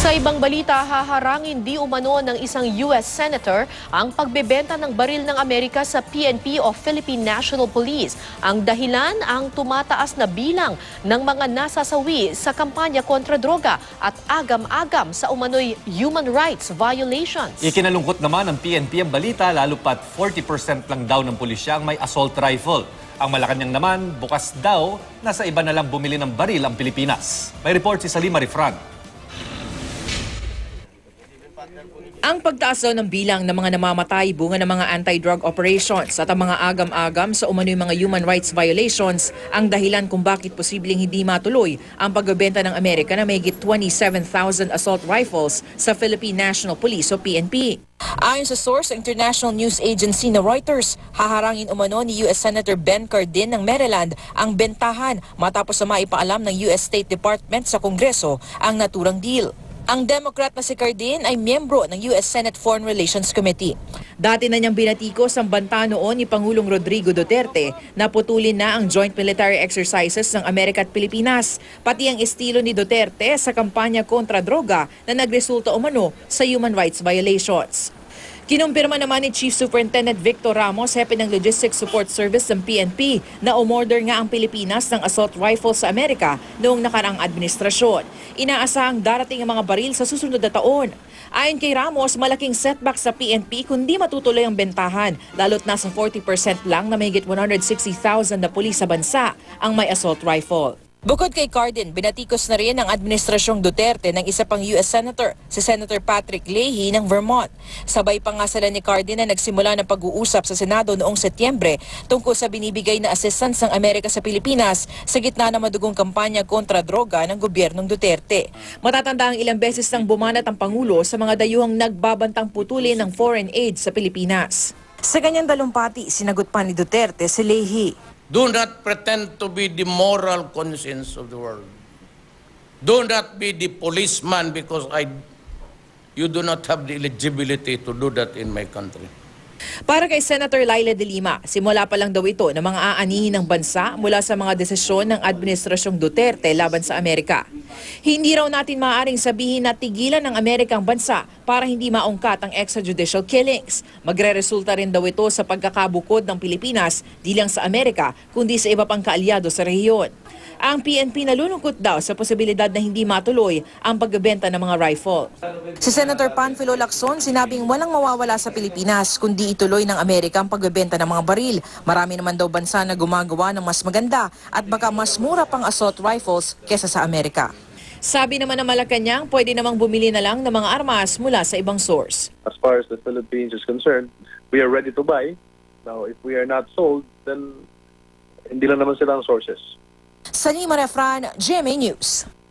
Sa ibang balita, haharangin di umano ng isang US Senator ang pagbebenta ng baril ng Amerika sa PNP o Philippine National Police. Ang dahilan, ang tumataas na bilang ng mga nasasawi sa kampanya kontra droga at agam-agam sa umano'y human rights violations. Ikinalungkot naman ng PNP ang balita, lalo pat 40% lang daw ng pulisya ang may assault rifle. Ang Malacanang naman, bukas daw na sa iba na lang bumili ng baril ang Pilipinas. May report si Salima Rifran. Ang pagtaas daw ng bilang ng mga namamatay bunga ng mga anti-drug operations at ang mga agam-agam sa umano'y mga human rights violations ang dahilan kung bakit posibleng hindi matuloy ang pagbebenta ng Amerika na mahigit 27,000 assault rifles sa Philippine National Police o PNP. Ayon sa source, international news agency na Reuters, haharangin umano ni US Senator Ben Cardin ng Maryland ang bentahan matapos na maipaalam ng US State Department sa Kongreso ang naturang deal. Ang Democrat na si Cardin ay miyembro ng US Senate Foreign Relations Committee. Dati na niyang binatikos ang banta noon ni Pangulong Rodrigo Duterte na putulin na ang joint military exercises ng Amerika at Pilipinas, pati ang estilo ni Duterte sa kampanya kontra droga na nagresulta umano sa human rights violations. Kinumpirma naman ni Chief Superintendent Victor Ramos, hepe ng Logistics Support Service ng PNP, na umorder nga ang Pilipinas ng assault rifles sa Amerika noong nakaraang administrasyon. Inaasahang darating ang mga baril sa susunod na taon. Ayon kay Ramos, malaking setback sa PNP kundi matutuloy ang bentahan, lalo't nasa 40% lang na mahigit 160,000 na pulis sa bansa ang may assault rifle. Bukod kay Cardin, binatikos na rin ang administrasyong Duterte ng isa pang US Senator, si Senator Patrick Leahy ng Vermont. Sabay pa nga sila ni Cardin na nagsimula ng pag-uusap sa Senado noong Setyembre tungkol sa binibigay na assistance ng Amerika sa Pilipinas sa gitna ng madugong kampanya kontra droga ng gobyernong Duterte. Matatanda ang ilang beses nang bumanat ang Pangulo sa mga dayuhang nagbabantang putulin ng foreign aid sa Pilipinas. Sa kanyang dalumpati, sinagot pa ni Duterte si Leahy. Do not pretend to be the moral conscience of the world. Do not be the policeman because you do not have the eligibility to do that in my country. Para kay Senator Laila de Lima, simula pa lang daw ito na mga aanihin ng bansa mula sa mga desisyon ng Administrasyong Duterte laban sa Amerika. Hindi raw natin maaaring sabihin na tigilan ng Amerika ang bansa para hindi maungkat ang extrajudicial killings. Magre-resulta rin daw ito sa pagkakabukod ng Pilipinas di lang sa Amerika kundi sa iba pang kaalyado sa rehiyon. Ang PNP nalulungkot daw sa posibilidad na hindi matuloy ang pagbebenta ng mga rifle. Si Senator Panfilo Lacson sinabing walang mawawala sa Pilipinas kundi ituloy ng Amerika ang pagbebenta ng mga baril. Marami naman daw bansa na gumagawa ng mas maganda at baka mas mura pang assault rifles kesa sa Amerika. Sabi naman ng Malacanang, pwede namang bumili na lang ng mga armas mula sa ibang source. As far as the Philippines is concerned, we are ready to buy. Now, if we are not sold, then hindi lang naman sila ang sources. Salima Refran, GMA News.